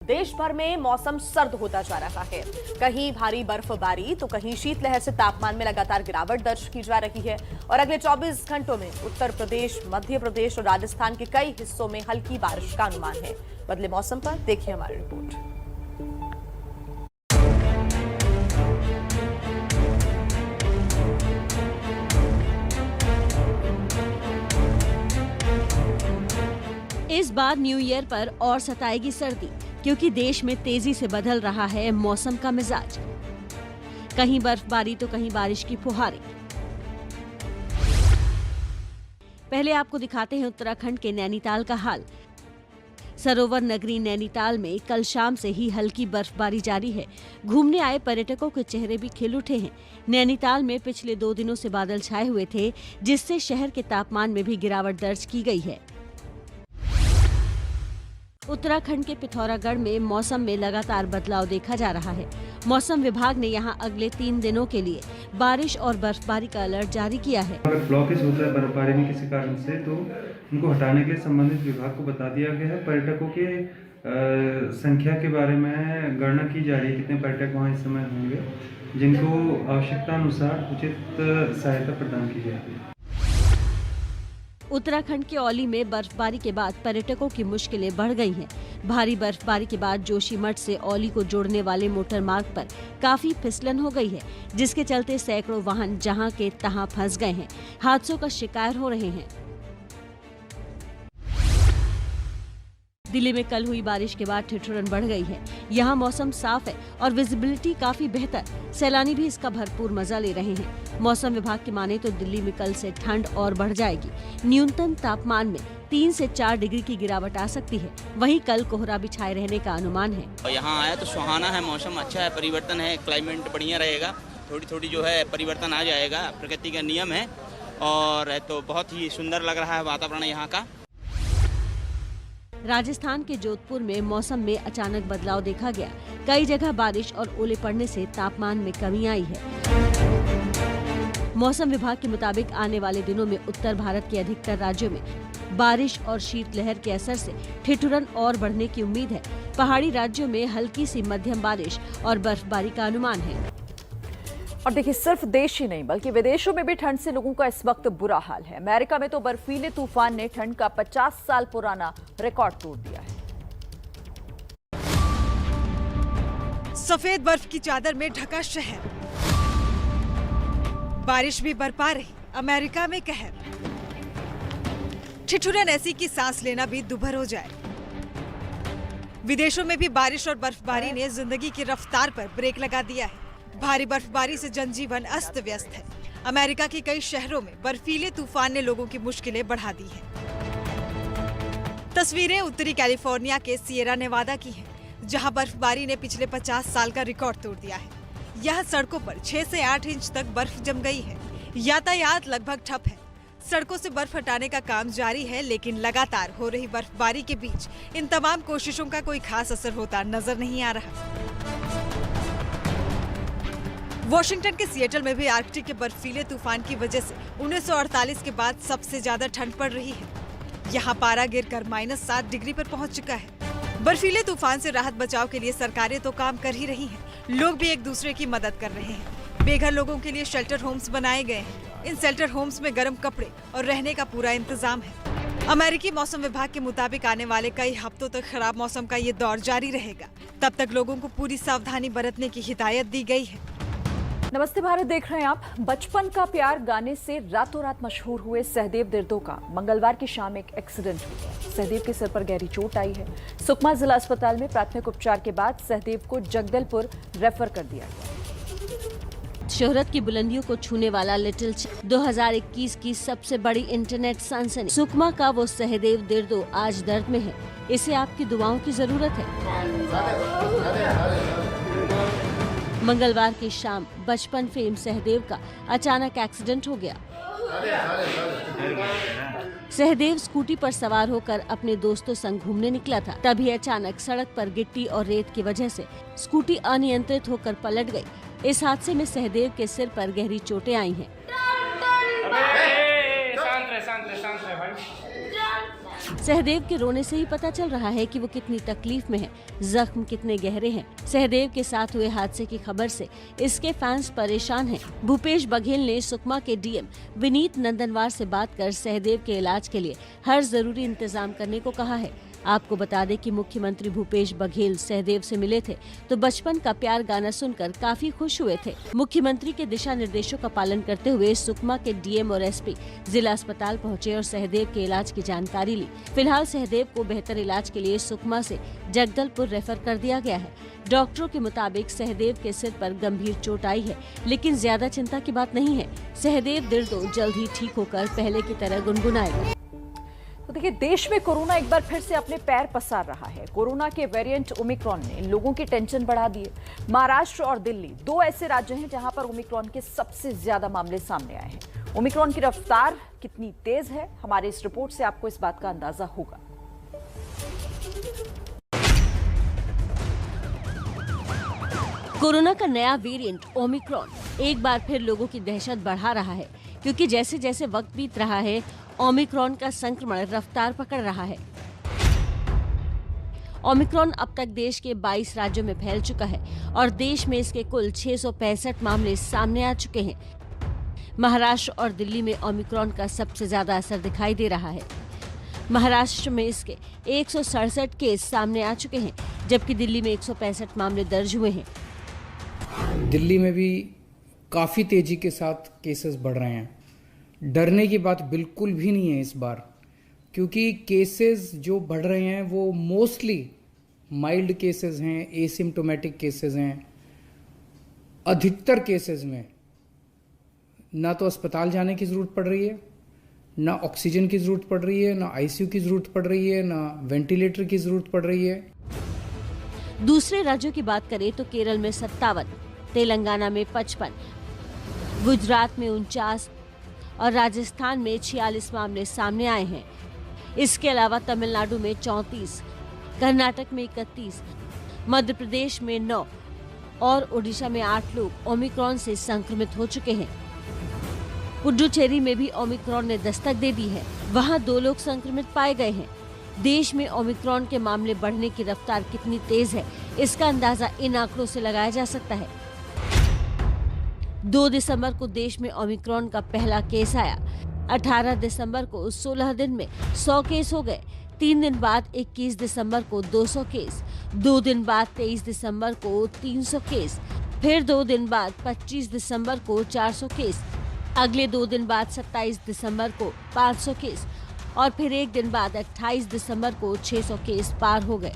देश भर में मौसम सर्द होता जा रहा है। कहीं भारी बर्फबारी तो कहीं शीतलहर से तापमान में लगातार गिरावट दर्ज की जा रही है और अगले 24 घंटों में उत्तर प्रदेश, मध्य प्रदेश और राजस्थान के कई हिस्सों में हल्की बारिश का अनुमान है। बदले मौसम पर देखिए हमारी रिपोर्ट। इस बार न्यू ईयर पर और सताएगी सर्दी, क्योंकि देश में तेजी से बदल रहा है मौसम का मिजाज। कहीं बर्फबारी तो कहीं बारिश की फुहारें। पहले आपको दिखाते हैं उत्तराखंड के नैनीताल का हाल। सरोवर नगरी नैनीताल में कल शाम से ही हल्की बर्फबारी जारी है। घूमने आए पर्यटकों के चेहरे भी खिल उठे हैं। नैनीताल में पिछले 2 दिनों से बादल छाए हुए थे, जिससे शहर के तापमान में भी गिरावट दर्ज की गई है। उत्तराखंड के पिथौरागढ़ में मौसम में लगातार बदलाव देखा जा रहा है। मौसम विभाग ने यहां अगले 3 दिनों के लिए बारिश और बर्फबारी का अलर्ट जारी किया है। अगर ब्लॉकेज होता है बर्फबारी में किसी कारण से, तो उनको हटाने के लिए संबंधित विभाग को बता दिया गया है। पर्यटकों के संख्या के बारे में गणना की जा रही है, कितने पर्यटक वहाँ इस समय होंगे, जिनको आवश्यकता अनुसार उचित सहायता प्रदान की जाएगी। उत्तराखंड के औली में बर्फबारी के बाद पर्यटकों की मुश्किलें बढ़ गई हैं। भारी बर्फबारी के बाद जोशीमठ से औली को जोड़ने वाले मोटर मार्ग पर काफी फिसलन हो गई है, जिसके चलते सैकड़ों वाहन जहां के तहां फंस गए हैं। हादसों का शिकार हो रहे हैं। दिल्ली में कल हुई बारिश के बाद ठिठुरन बढ़ गई है। यहाँ मौसम साफ है और विजिबिलिटी काफी बेहतर। सैलानी भी इसका भरपूर मजा ले रहे हैं। मौसम विभाग की माने तो दिल्ली में कल से ठंड और बढ़ जाएगी। न्यूनतम तापमान में 3 से 4 डिग्री की गिरावट आ सकती है। वहीं कल कोहरा भी छाए रहने का अनुमान है। यहाँ आया तो सुहाना है, मौसम अच्छा है, परिवर्तन है, क्लाइमेट बढ़िया रहेगा। थोड़ी थोड़ी जो है परिवर्तन आ जाएगा, प्रकृति का नियम है और तो बहुत ही सुंदर लग रहा है वातावरण यहाँ का। राजस्थान के जोधपुर में मौसम में अचानक बदलाव देखा गया। कई जगह बारिश और ओले पड़ने से तापमान में कमी आई है। मौसम विभाग के मुताबिक आने वाले दिनों में उत्तर भारत के अधिकतर राज्यों में बारिश और शीतलहर के असर से ठिठुरन और बढ़ने की उम्मीद है। पहाड़ी राज्यों में हल्की सी मध्यम बारिश और बर्फबारी का अनुमान है। और देखिए, सिर्फ देश ही नहीं बल्कि विदेशों में भी ठंड से लोगों का इस वक्त बुरा हाल है। अमेरिका में तो बर्फीले तूफान ने ठंड का 50 साल पुराना रिकॉर्ड तोड़ दिया है। सफेद बर्फ की चादर में ढका शहर, बारिश भी बरपा रही, अमेरिका में कहर। ठिठुरन ऐसी कि सांस लेना भी दुभर हो जाए। विदेशों में भी बारिश और बर्फबारी ने जिंदगी की रफ्तार पर ब्रेक लगा दिया है। भारी बर्फबारी से जनजीवन अस्त व्यस्त है। अमेरिका के कई शहरों में बर्फीले तूफान ने लोगों की मुश्किलें बढ़ा दी हैं। तस्वीरें उत्तरी कैलिफोर्निया के सिएरा नेवादा की हैं, जहां बर्फबारी ने पिछले 50 साल का रिकॉर्ड तोड़ दिया है। यहां सड़कों पर 6 से 8 इंच तक बर्फ जम गई है। यातायात लगभग ठप है। सड़कों से बर्फ हटाने का काम जारी है, लेकिन लगातार हो रही बर्फबारी के बीच इन तमाम कोशिशों का कोई खास असर होता नजर नहीं आ रहा। वॉशिंगटन के सिएटल में भी आर्कटिक के बर्फीले तूफान की वजह से 1948 के बाद सबसे ज्यादा ठंड पड़ रही है। यहाँ पारा गिरकर -7 डिग्री पर पहुंच चुका है। बर्फीले तूफान से राहत बचाव के लिए सरकारें तो काम कर ही रही हैं, लोग भी एक दूसरे की मदद कर रहे हैं। बेघर लोगों के लिए शेल्टर होम्स बनाए गए हैं। इन शेल्टर होम्स में गर्म कपड़े और रहने का पूरा इंतजाम है। अमेरिकी मौसम विभाग के मुताबिक आने वाले कई हफ्तों तक खराब मौसम का ये दौर जारी रहेगा। तब तक लोगों को पूरी सावधानी बरतने की हिदायत दी गई है। नमस्ते भारत देख रहे हैं आप। बचपन का प्यार गाने से रातों रात मशहूर हुए सहदेव दिर्दो का मंगलवार की शाम एक एक्सीडेंट हुआ। सहदेव के सिर पर गहरी चोट आई है। सुकमा जिला अस्पताल में प्राथमिक उपचार के बाद सहदेव को जगदलपुर रेफर कर दिया गया। शोहरत की बुलंदियों को छूने वाला लिटिल 2021 की सबसे बड़ी इंटरनेट सनसनी। सुकमा का वो सहदेव दिर्दो आज दर्द में है। इसे आपकी दुआओं की जरूरत है। मंगलवार की शाम बचपन फेम सहदेव का अचानक एक्सीडेंट हो गया। सहदेव स्कूटी पर सवार होकर अपने दोस्तों संग घूमने निकला था। तभी अचानक सड़क पर गिट्टी और रेत की वजह से स्कूटी अनियंत्रित होकर पलट गई। इस हादसे में सहदेव के सिर पर गहरी चोटें आई हैं। सहदेव के रोने से ही पता चल रहा है कि वो कितनी तकलीफ में है, जख्म कितने गहरे हैं। सहदेव के साथ हुए हादसे की खबर से इसके फैंस परेशान हैं। भूपेश बघेल ने सुकमा के डीएम विनीत नंदनवार से बात कर सहदेव के इलाज के लिए हर जरूरी इंतजाम करने को कहा है। आपको बता दें कि मुख्यमंत्री भूपेश बघेल सहदेव से मिले थे तो बचपन का प्यार गाना सुनकर काफी खुश हुए थे। मुख्यमंत्री के दिशा निर्देशों का पालन करते हुए सुकमा के डीएम और एसपी जिला अस्पताल पहुंचे और सहदेव के इलाज की जानकारी ली। फिलहाल सहदेव को बेहतर इलाज के लिए सुकमा से जगदलपुर रेफर कर दिया गया है। डॉक्टरों के मुताबिक सहदेव के सिर पर गंभीर चोट आई है, लेकिन ज्यादा चिंता की बात नहीं है। सहदेव दिर्दो जल्द ही ठीक होकर पहले की तरह गुनगुनाएगा। तो देखिए, देश में कोरोना एक बार फिर से अपने पैर पसार रहा है। कोरोना के वेरिएंट ओमिक्रॉन ने लोगों की टेंशन बढ़ा दी है। महाराष्ट्र और दिल्ली दो ऐसे राज्य हैं जहां पर ओमिक्रॉन के सबसे ज्यादा मामले सामने आए हैं। ओमिक्रॉन की रफ्तार कितनी तेज है, हमारी इस रिपोर्ट से आपको इस बात का अंदाजा होगा। कोरोना का नया वेरिएंट ओमिक्रॉन एक बार फिर लोगों की दहशत बढ़ा रहा है, क्योंकि जैसे जैसे वक्त बीत रहा है ओमिक्रॉन का संक्रमण रफ्तार पकड़ रहा है। ओमिक्रॉन अब तक देश के 22 राज्यों में फैल चुका है और देश में इसके कुल 665 मामले सामने आ चुके हैं। महाराष्ट्र और दिल्ली में ओमिक्रॉन का सबसे ज्यादा असर दिखाई दे रहा है। महाराष्ट्र में इसके 167 केस सामने आ चुके हैं, जबकि दिल्ली में 165 मामले दर्ज हुए हैं। दिल्ली में भी काफ़ी तेजी के साथ केसेस बढ़ रहे हैं। डरने की बात बिल्कुल भी नहीं है इस बार, क्योंकि केसेस जो बढ़ रहे हैं वो मोस्टली माइल्ड केसेस हैं, एसिम्प्टोमेटिक केसेस हैं। अधिकतर केसेस में ना तो अस्पताल जाने की ज़रूरत पड़ रही है, ना ऑक्सीजन की ज़रूरत पड़ रही है, ना आईसीयू की ज़रूरत पड़ रही है, ना वेंटिलेटर की ज़रूरत पड़ रही है। दूसरे राज्यों की बात करें तो केरल में 57, तेलंगाना में 55, गुजरात में 49 और राजस्थान में 46 मामले सामने आए हैं। इसके अलावा तमिलनाडु में 34, कर्नाटक में 31, मध्य प्रदेश में 9 और ओडिशा में 8 लोग ओमिक्रॉन से संक्रमित हो चुके हैं। पुडुचेरी में भी ओमिक्रॉन ने दस्तक दे दी है, वहां 2 लोग संक्रमित पाए गए हैं। देश में ओमिक्रॉन के मामले बढ़ने की रफ्तार कितनी तेज है, इसका अंदाजा इन आंकड़ों से लगाया जा सकता है। 2 दिसंबर को देश में ओमिक्रॉन का पहला केस आया। 18 दिसंबर को 16 दिन में 100 केस हो गए। 3 दिन बाद 21 दिसंबर को 200 केस, 2 दिन बाद 23 दिसंबर को 300 केस, फिर 2 दिन बाद 25 दिसंबर को 400 केस, अगले 2 दिन बाद 27 दिसंबर को 500 केस और फिर 1 दिन बाद 28 दिसंबर को 600 केस पार हो गए।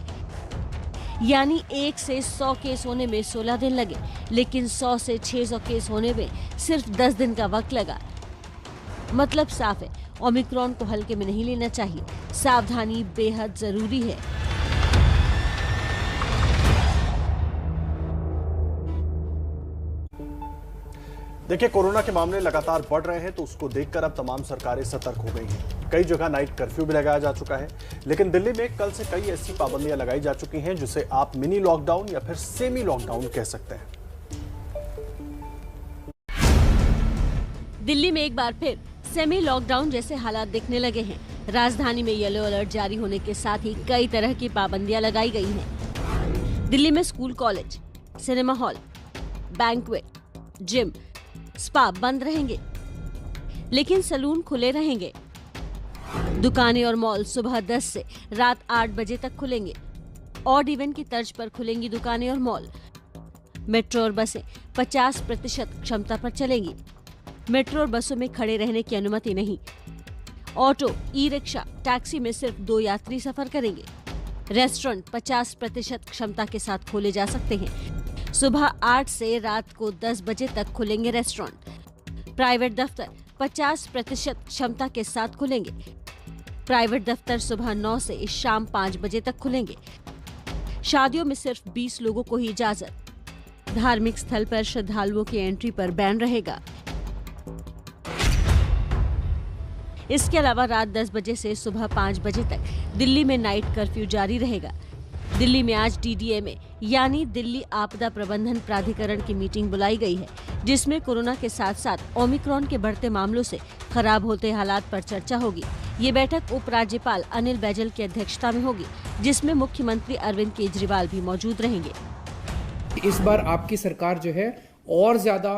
यानी 1 से 100 केस होने में 16 दिन लगे, लेकिन 100 से 600 केस होने में सिर्फ 10 दिन का वक्त लगा। मतलब साफ है, ओमिक्रॉन को हल्के में नहीं लेना चाहिए। सावधानी बेहद जरूरी है। देखिए, कोरोना के मामले लगातार बढ़ रहे हैं, तो उसको देखकर अब तमाम सरकारें सतर्क हो गई हैं। कई जगह नाइट कर्फ्यू भी लगाया जा चुका है, लेकिन दिल्ली में कल से कई ऐसी पाबंदियां लगाई जा चुकी हैं जिसे आप मिनी लॉकडाउन या फिर सेमी लॉकडाउन कह सकते हैं। दिल्ली में एक बार फिर सेमी लॉकडाउन जैसे हालात दिखने लगे हैं। राजधानी में येलो अलर्ट जारी होने के साथ ही कई तरह की पाबंदियां लगाई गई हैं। दिल्ली में school, college, cinema hall, banquet, gym, spa बंद रहेंगे, लेकिन सैलून खुले रहेंगे। दुकानें और मॉल सुबह 10 से रात 8 बजे तक खुलेंगे। ऑड इवन की तर्ज पर खुलेंगी दुकानें और मॉल। मेट्रो और बसें 50% क्षमता पर चलेंगी। मेट्रो और बसों में खड़े रहने की अनुमति नहीं। ऑटो, ई रिक्शा, टैक्सी में सिर्फ 2 यात्री सफर करेंगे। रेस्टोरेंट 50% क्षमता के साथ खोले जा सकते हैं। सुबह 8 से रात को 10 बजे तक खुलेंगे रेस्टोरेंट। प्राइवेट दफ्तर 50% क्षमता के साथ खुलेंगे। प्राइवेट दफ्तर सुबह 9 से शाम 5 बजे तक खुलेंगे। शादियों में सिर्फ 20 लोगों को ही इजाजत। धार्मिक स्थल पर श्रद्धालुओं की एंट्री पर बैन रहेगा। इसके अलावा रात 10 बजे से सुबह 5 बजे तक दिल्ली में नाइट कर्फ्यू जारी रहेगा। दिल्ली में आज DDMA यानी दिल्ली आपदा प्रबंधन प्राधिकरण की मीटिंग बुलाई गई है, जिसमें कोरोना के साथ साथ ओमिक्रॉन के बढ़ते मामलों से खराब होते हालात पर चर्चा होगी। ये बैठक उपराज्यपाल अनिल बैजल की अध्यक्षता में होगी, जिसमें मुख्यमंत्री अरविंद केजरीवाल भी मौजूद रहेंगे। इस बार आपकी सरकार जो है और ज्यादा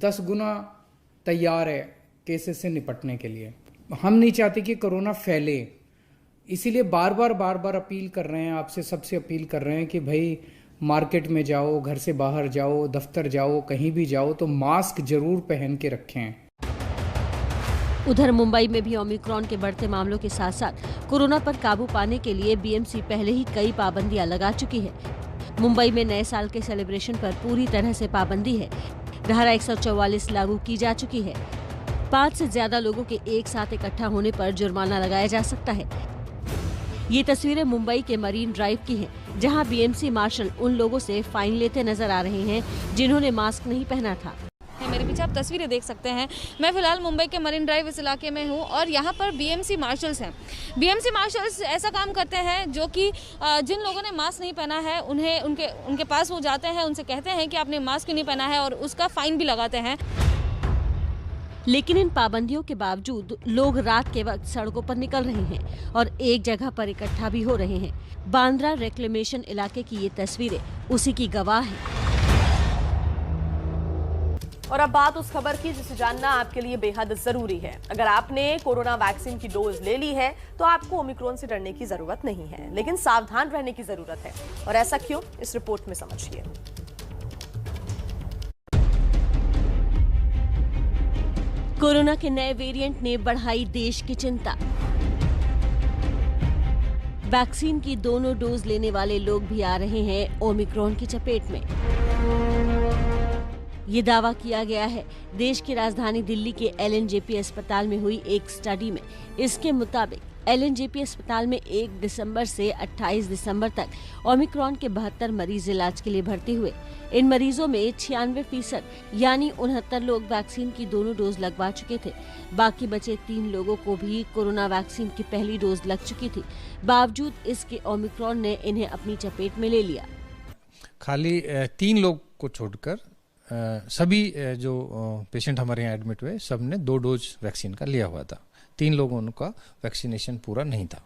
10 गुना तैयार है केसेस से निपटने के लिए। हम नहीं चाहते कि कोरोना फैले, इसीलिए बार बार अपील कर रहे हैं, आपसे सबसे अपील कर रहे हैं कि भाई मार्केट में जाओ, घर से बाहर जाओ, दफ्तर जाओ, कहीं भी जाओ तो मास्क जरूर पहन के रखें। उधर मुंबई में भी ओमिक्रॉन के बढ़ते मामलों के साथ साथ कोरोना पर काबू पाने के लिए बीएमसी पहले ही कई पाबंदियां लगा चुकी है। मुंबई में नए साल के सेलिब्रेशन पर पूरी तरह से पाबंदी है। धारा 144 लागू की जा चुकी है। 5 से ज्यादा लोगों के एक साथ इकट्ठा होने पर जुर्माना लगाया जा सकता है। ये तस्वीरें मुंबई के मरीन ड्राइव की हैं, जहां बीएमसी मार्शल उन लोगों से फाइन लेते नजर आ रहे हैं जिन्होंने मास्क नहीं पहना था। मेरे पीछे आप तस्वीरें देख सकते हैं। मैं फिलहाल मुंबई के मरीन ड्राइव इस इलाके में हूं और यहाँ पर बीएमसी मार्शल्स हैं। बीएमसी मार्शल्स ऐसा काम करते हैं जो कि जिन लोगों ने मास्क नहीं पहना है उन्हें उनके पास वो जाते हैं, उनसे कहते हैं कि आपने मास्क क्यों नहीं पहना है और उसका फाइन भी लगाते हैं। लेकिन इन पाबंदियों के बावजूद लोग रात के वक्त सड़कों पर निकल रहे हैं और एक जगह पर इकट्ठा भी हो रहे हैं। बांद्रा रिक्लेमेशन इलाके की ये तस्वीरें उसी की गवाह हैं। और अब बात उस खबर की जिसे जानना आपके लिए बेहद जरूरी है। अगर आपने कोरोना वैक्सीन की डोज ले ली है तो आपको ओमिक्रॉन से डरने की जरूरत नहीं है, लेकिन सावधान रहने की जरूरत है। और ऐसा क्यों, इस रिपोर्ट में समझिए। कोरोना के नए वेरिएंट ने बढ़ाई देश की चिंता। वैक्सीन की दोनों डोज लेने वाले लोग भी आ रहे हैं ओमिक्रॉन की चपेट में। ये दावा किया गया है देश की राजधानी दिल्ली के एलएनजेपी अस्पताल में हुई एक स्टडी में। इसके मुताबिक एलएनजेपी अस्पताल में 1 दिसंबर से 28 दिसंबर तक ओमिक्रॉन के 72 मरीज इलाज के लिए भर्ती हुए। इन मरीजों में 96% यानी 69 लोग वैक्सीन की दोनों डोज लगवा चुके थे। बाकी बचे 3 लोगों को भी कोरोना वैक्सीन की पहली डोज लग चुकी थी। बावजूद इसके ओमिक्रॉन ने इन्हें अपनी चपेट में ले लिया। खाली 3 लोग को छोड़कर सभी जो पेशेंट हमारे यहाँ एडमिट हुए सब ने 2 डोज वैक्सीन का लिया हुआ था। 3 लोगों का वैक्सीनेशन पूरा नहीं था।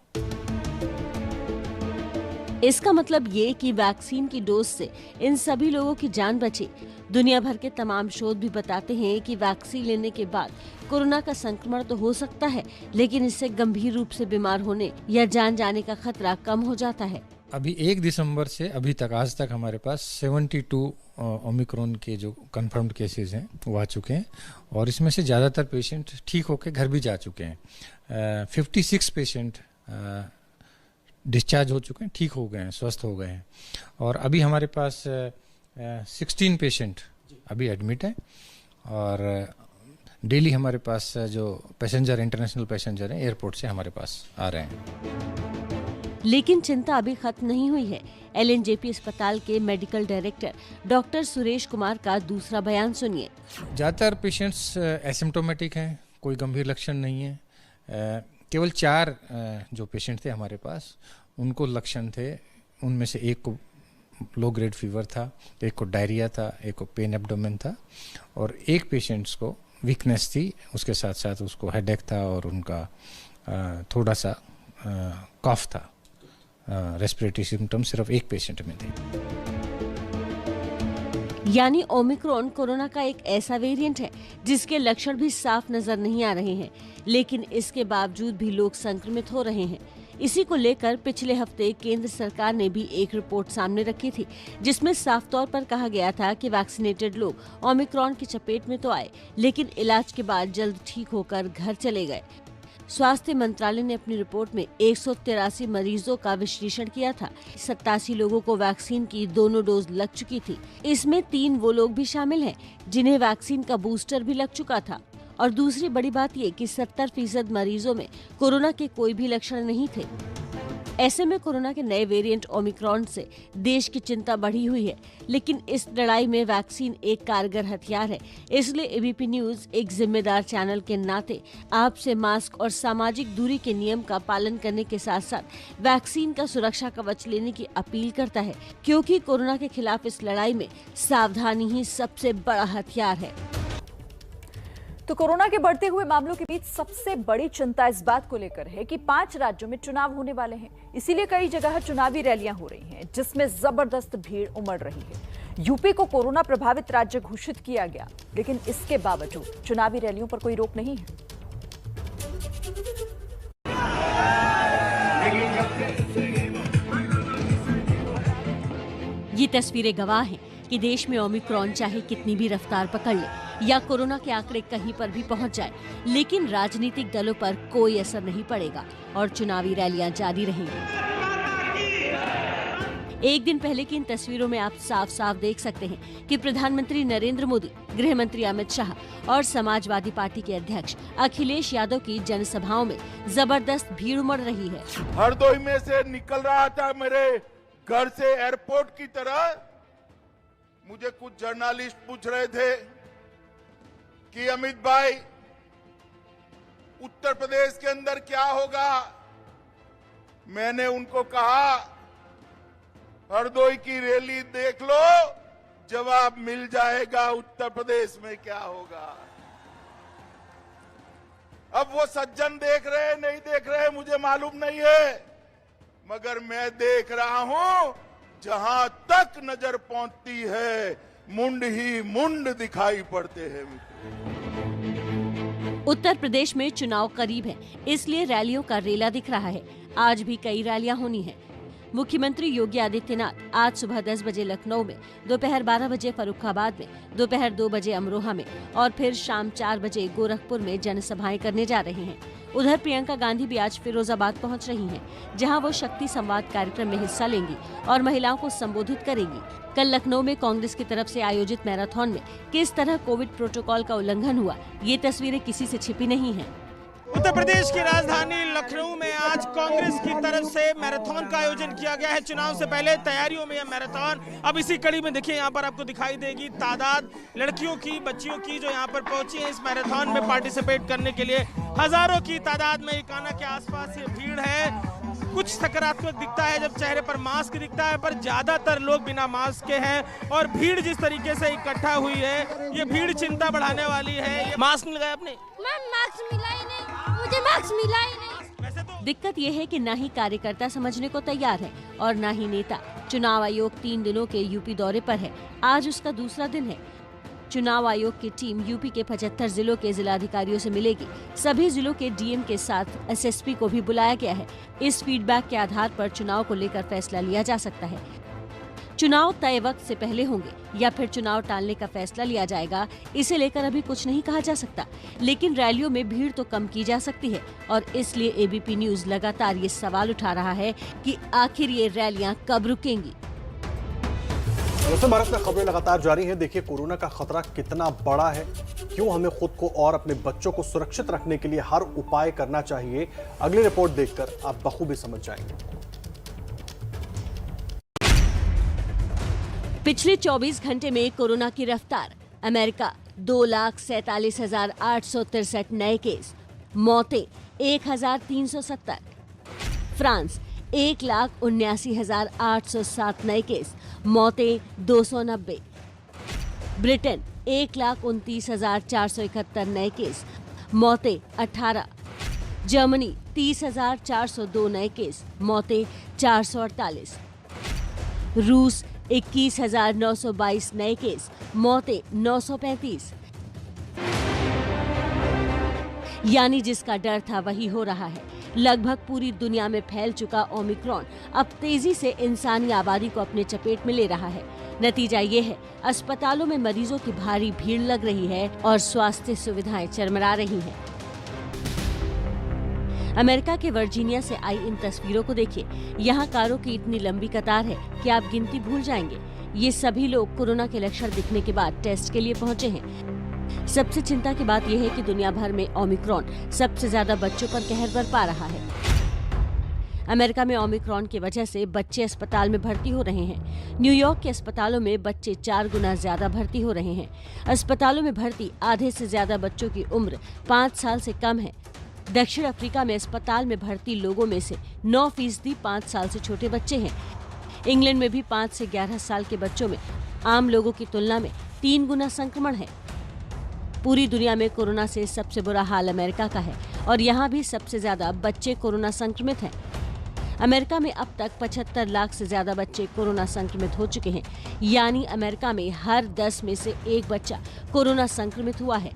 इसका मतलब ये कि वैक्सीन की डोज से इन सभी लोगों की जान बची। दुनिया भर के तमाम शोध भी बताते हैं कि वैक्सीन लेने के बाद कोरोना का संक्रमण तो हो सकता है, लेकिन इससे गंभीर रूप से बीमार होने या जान जाने का खतरा कम हो जाता है। अभी 1 दिसंबर से अभी तक आज तक हमारे पास 72 ओमिक्रॉन के जो कंफर्म्ड केसेस हैं वो आ चुके हैं और इसमें से ज़्यादातर पेशेंट ठीक होकर घर भी जा चुके हैं। 56 पेशेंट डिस्चार्ज हो चुके हैं, ठीक हो गए हैं, स्वस्थ हो गए हैं। और अभी हमारे पास 16 पेशेंट अभी एडमिट हैं और डेली हमारे पास जो पैसेंजर, इंटरनेशनल पैसेंजर हैं एयरपोर्ट से हमारे पास आ रहे हैं। लेकिन चिंता अभी खत्म नहीं हुई है। एलएनजेपी अस्पताल के medical director doctor Suresh Kumar का दूसरा बयान सुनिए। ज़्यादातर पेशेंट्स एसिम्प्टोमेटिक हैं, कोई गंभीर लक्षण नहीं है। केवल 4 जो पेशेंट थे हमारे पास उनको लक्षण थे। उनमें से एक को लो ग्रेड फीवर था, एक को डायरिया था, एक को पेन एब्डोमेन था और एक पेशेंट्स को वीकनेस थी, उसके साथ साथ उसको हेडेक था और उनका थोड़ा सा कफ था। रेस्पिरेटरी सिम्टम सिर्फ एक पेशेंट में थे। यानी ओमिक्रॉन कोरोना का एक ऐसा वेरिएंट है जिसके लक्षण भी साफ नजर नहीं आ रहे हैं, लेकिन इसके बावजूद भी लोग संक्रमित हो रहे हैं। इसी को लेकर पिछले हफ्ते केंद्र सरकार ने भी एक रिपोर्ट सामने रखी थी, जिसमें साफ तौर पर कहा गया था कि वैक्सीनेटेड लोग ओमिक्रॉन की चपेट में तो आए, लेकिन इलाज के बाद जल्द ठीक होकर घर चले गए। स्वास्थ्य मंत्रालय ने अपनी रिपोर्ट में 183 मरीजों का विश्लेषण किया था। 87 लोगों को वैक्सीन की दोनों डोज लग चुकी थी। इसमें 3 वो लोग भी शामिल हैं जिन्हें वैक्सीन का बूस्टर भी लग चुका था। और दूसरी बड़ी बात ये कि 70% मरीजों में कोरोना के कोई भी लक्षण नहीं थे। ऐसे में कोरोना के नए वेरिएंट ओमिक्रॉन से देश की चिंता बढ़ी हुई है, लेकिन इस लड़ाई में वैक्सीन एक कारगर हथियार है। इसलिए एबीपी न्यूज एक जिम्मेदार चैनल के नाते आपसे मास्क और सामाजिक दूरी के नियम का पालन करने के साथ साथ वैक्सीन का सुरक्षा कवच लेने की अपील करता है, क्योंकि कोरोना के खिलाफ इस लड़ाई में सावधानी ही सबसे बड़ा हथियार है। तो कोरोना के बढ़ते हुए मामलों के बीच सबसे बड़ी चिंता इस बात को लेकर है कि 5 राज्यों में चुनाव होने वाले हैं। इसीलिए कई जगह चुनावी रैलियां हो रही हैं, जिसमें जबरदस्त भीड़ उमड़ रही है। यूपी को कोरोना प्रभावित राज्य घोषित किया गया, लेकिन इसके बावजूद चुनावी रैलियों पर कोई रोक नहीं है। ये तस्वीरें गवाह हैं कि देश में ओमिक्रॉन चाहे कितनी भी रफ्तार पकड़ ले या कोरोना के आंकड़े कहीं पर भी पहुंच जाए, लेकिन राजनीतिक दलों पर कोई असर नहीं पड़ेगा और चुनावी रैलियां जारी रहेंगी। एक दिन पहले की इन तस्वीरों में आप साफ साफ देख सकते हैं कि प्रधानमंत्री नरेंद्र मोदी, गृह मंत्री अमित शाह और समाजवादी पार्टी के अध्यक्ष अखिलेश यादव की जनसभाओं में जबरदस्त भीड़ उमड़ रही है। हरदोई में से निकल रहा था मेरे घर से एयरपोर्ट की तरह, मुझे कुछ जर्नलिस्ट पूछ रहे थे कि अमित भाई उत्तर प्रदेश के अंदर क्या होगा। मैंने उनको कहा हरदोई की रैली देख लो, जवाब मिल जाएगा उत्तर प्रदेश में क्या होगा। अब वो सज्जन देख रहे नहीं देख रहे मुझे मालूम नहीं है, मगर मैं देख रहा हूं जहां तक नजर पहुंचती है मुंड ही मुंड दिखाई पड़ते हैं। उत्तर प्रदेश में चुनाव करीब है, इसलिए रैलियों का रेला दिख रहा है। आज भी कई रैलियां होनी है। मुख्यमंत्री योगी आदित्यनाथ आज सुबह 10 बजे लखनऊ में, दोपहर 12 बजे फर्रुखाबाद में, दोपहर 2 बजे अमरोहा में और फिर शाम 4 बजे गोरखपुर में जनसभाएं करने जा रहे हैं। उधर प्रियंका गांधी भी आज फिरोजाबाद पहुंच रही हैं, जहां वो शक्ति संवाद कार्यक्रम में हिस्सा लेंगी और महिलाओं को संबोधित करेंगी। कल लखनऊ में कांग्रेस की तरफ से आयोजित मैराथन में किस तरह कोविड प्रोटोकॉल का उल्लंघन हुआ, ये तस्वीरें किसी से छिपी नहीं हैं। उत्तर प्रदेश की राजधानी लखनऊ में आज कांग्रेस की तरफ से मैराथन का आयोजन किया गया है। चुनाव से पहले तैयारियों में यह मैराथन अब इसी कड़ी में देखिए यहाँ पर आपको दिखाई देगी तादाद लड़कियों की, बच्चियों की जो यहाँ पर पहुंची है इस मैराथन में पार्टिसिपेट करने के लिए। हजारों की तादाद में इकाना के आसपास ये भीड़ है। कुछ सकारात्मक दिखता है जब चेहरे पर मास्क दिखता है, पर ज्यादातर लोग बिना मास्क के हैं और भीड़ जिस तरीके से इकट्ठा हुई है ये भीड़ चिंता बढ़ाने वाली है। मास्क लगाया आपने? मास्क मिला ही नहीं, मुझे मास्क मिला ही नहीं। वैसे तो दिक्कत ये है कि न ही कार्यकर्ता समझने को तैयार है और न ही नेता। चुनाव आयोग 3 दिनों के यूपी दौरे पर है, आज उसका दूसरा दिन है। चुनाव आयोग की टीम यूपी के 75 जिलों के जिलाधिकारियों से मिलेगी। सभी जिलों के डीएम के साथ एसएसपी को भी बुलाया गया है। इस फीडबैक के आधार पर चुनाव को लेकर फैसला लिया जा सकता है। चुनाव तय वक्त से पहले होंगे या फिर चुनाव टालने का फैसला लिया जाएगा, इसे लेकर अभी कुछ नहीं कहा जा सकता। लेकिन रैलियों में भीड़ तो कम की जा सकती है और इसलिए एबीपी न्यूज लगातार ये सवाल उठा रहा है कि आखिर ये रैलियां कब रुकेंगी। दोस्तों, भारत में खबरें लगातार जारी हैं। देखिए कोरोना का खतरा कितना बड़ा है, क्यों हमें खुद को और अपने बच्चों को सुरक्षित रखने के लिए हर उपाय करना चाहिए। अगली रिपोर्ट देखकर आप बखूबी समझ जाएंगे। पिछले 24 घंटे में कोरोना की रफ्तार। अमेरिका 2,47,863 नए केस, मौतें 1,370। फ्रांस 1,79,807 नए केस, मौतें 290। ब्रिटेन 1,29,471 नए केस, मौतें 18। जर्मनी 30,402 नए केस, मौतें 448। रूस 21,922 नए केस, मौतें 935। यानी जिसका डर था वही हो रहा है। लगभग पूरी दुनिया में फैल चुका ओमिक्रॉन अब तेजी से इंसानी आबादी को अपने चपेट में ले रहा है। नतीजा ये है, अस्पतालों में मरीजों की भारी भीड़ लग रही है और स्वास्थ्य सुविधाएं चरमरा रही हैं। अमेरिका के वर्जीनिया से आई इन तस्वीरों को देखिए। यहाँ कारों की इतनी लंबी कतार है कि आप गिनती भूल जाएंगे। ये सभी लोग कोरोना के लक्षण दिखने के बाद टेस्ट के लिए पहुंचे हैं। सबसे चिंता की बात यह है कि दुनिया भर में ओमिक्रॉन सबसे ज्यादा बच्चों पर कहर बरपा रहा है। अमेरिका में ओमिक्रॉन की वजह से बच्चे अस्पताल में भर्ती हो रहे हैं। न्यूयॉर्क के अस्पतालों में बच्चे 4 गुना ज्यादा भर्ती हो रहे हैं। अस्पतालों में भर्ती आधे से ज्यादा बच्चों की उम्र 5 साल से कम है। दक्षिण अफ्रीका में अस्पताल में भर्ती लोगों में से 9% 5 साल से छोटे बच्चे हैं। इंग्लैंड में भी 5 से 11 साल के बच्चों में आम लोगों की तुलना में 3 गुना संक्रमण है। पूरी दुनिया में कोरोना से सबसे बुरा हाल अमेरिका का है और यहाँ भी सबसे ज्यादा बच्चे कोरोना संक्रमित हैं। अमेरिका में अब तक 75 लाख से ज्यादा बच्चे कोरोना संक्रमित हो चुके हैं, यानी अमेरिका में हर 10 में से एक बच्चा कोरोना संक्रमित हुआ है।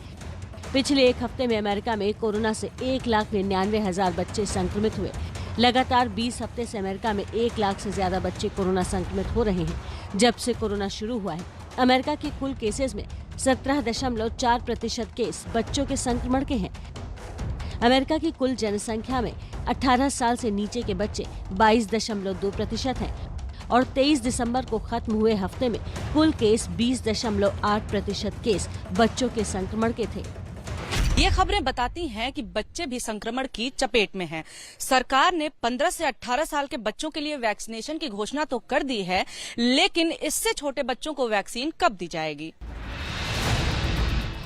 पिछले एक हफ्ते में अमेरिका में कोरोना से 1,99,000 बच्चे संक्रमित हुए। लगातार 20 हफ्ते से अमेरिका में 1 लाख से ज्यादा बच्चे कोरोना संक्रमित हो रहे हैं। जब से कोरोना शुरू हुआ है, अमेरिका के कुल केसेस में 17.4% केस बच्चों के संक्रमण के हैं। अमेरिका की कुल जनसंख्या में 18 साल से नीचे के बच्चे 22.2% हैं और 23 दिसंबर को खत्म हुए हफ्ते में कुल केस 20.8% केस बच्चों के संक्रमण के थे। ये खबरें बताती हैं कि बच्चे भी संक्रमण की चपेट में हैं। सरकार ने 15 से 18 साल के बच्चों के लिए वैक्सीनेशन की घोषणा तो कर दी है, लेकिन इससे छोटे बच्चों को वैक्सीन कब दी जाएगी?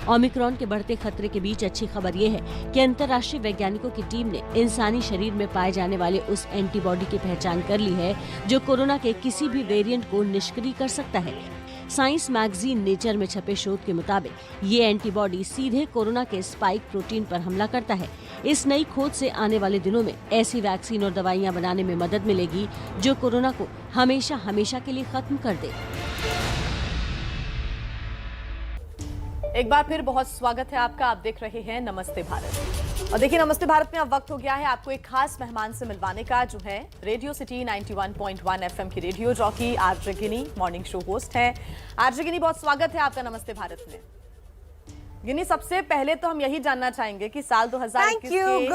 ओमिक्रॉन के बढ़ते खतरे के बीच अच्छी खबर ये है कि अंतर्राष्ट्रीय वैज्ञानिकों की टीम ने इंसानी शरीर में पाए जाने वाले उस एंटीबॉडी की पहचान कर ली है जो कोरोना के किसी भी वेरिएंट को निष्क्रिय कर सकता है। साइंस मैगजीन नेचर में छपे शोध के मुताबिक ये एंटीबॉडी सीधे कोरोना के स्पाइक प्रोटीन पर हमला करता है। इस नई खोज से आने वाले दिनों में ऐसी वैक्सीन और दवाइयां बनाने में मदद मिलेगी जो कोरोना को हमेशा के लिए खत्म कर दे। एक बार फिर बहुत स्वागत है आपका। आप देख रहे हैं नमस्ते भारत और देखिए नमस्ते भारत में अब वक्त हो गया है आपको एक खास मेहमान से मिलवाने का, जो है रेडियो सिटी 91.1 एफएम की रेडियो जॉकी आरजे गिनी, मॉर्निंग शो होस्ट है। आरजे गिनी, बहुत स्वागत है आपका नमस्ते भारत में। गिनी, सबसे पहले तो हम यही जानना चाहेंगे कि साल 2021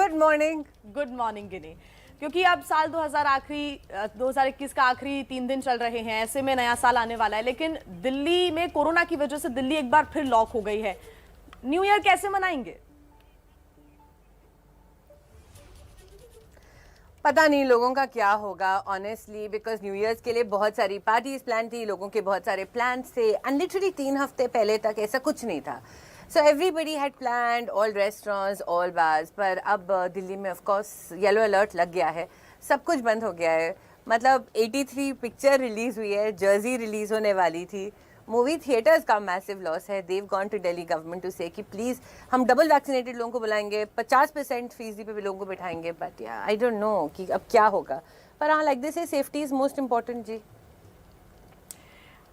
गुड मॉर्निंग गिनी, क्योंकि अब साल 2021 का आखिरी 3 दिन चल रहे हैं, ऐसे में नया साल आने वाला है, लेकिन दिल्ली में कोरोना की वजह से दिल्ली एक बार फिर लॉक हो गई है। न्यू ईयर कैसे मनाएंगे? पता नहीं लोगों का क्या होगा ऑनेस्टली, बिकॉज न्यू ईयर्स के लिए बहुत सारी पार्टीज प्लान थी, लोगों के बहुत सारे प्लान्स थे एंड लिटरली 3 हफ्ते पहले तक ऐसा कुछ नहीं था। So everybody had planned, all restaurants, all bars, पर अब दिल्ली में of course येलो अलर्ट लग गया है, सब कुछ बंद हो गया है। मतलब 83 पिक्चर रिलीज हुई है, जर्सी रिलीज होने वाली थी, मूवी थिएटर्स का मैसिव लॉस है। They've gone to Delhi government to say कि प्लीज़ हम डबल वैक्सीनेटेड लोगों को बुलाएंगे, 50% फीस पे भी लोगों को बिठाएंगे, बट या आई डोंट नो कि अब क्या होगा। पर हाँ, like this safety is most important जी।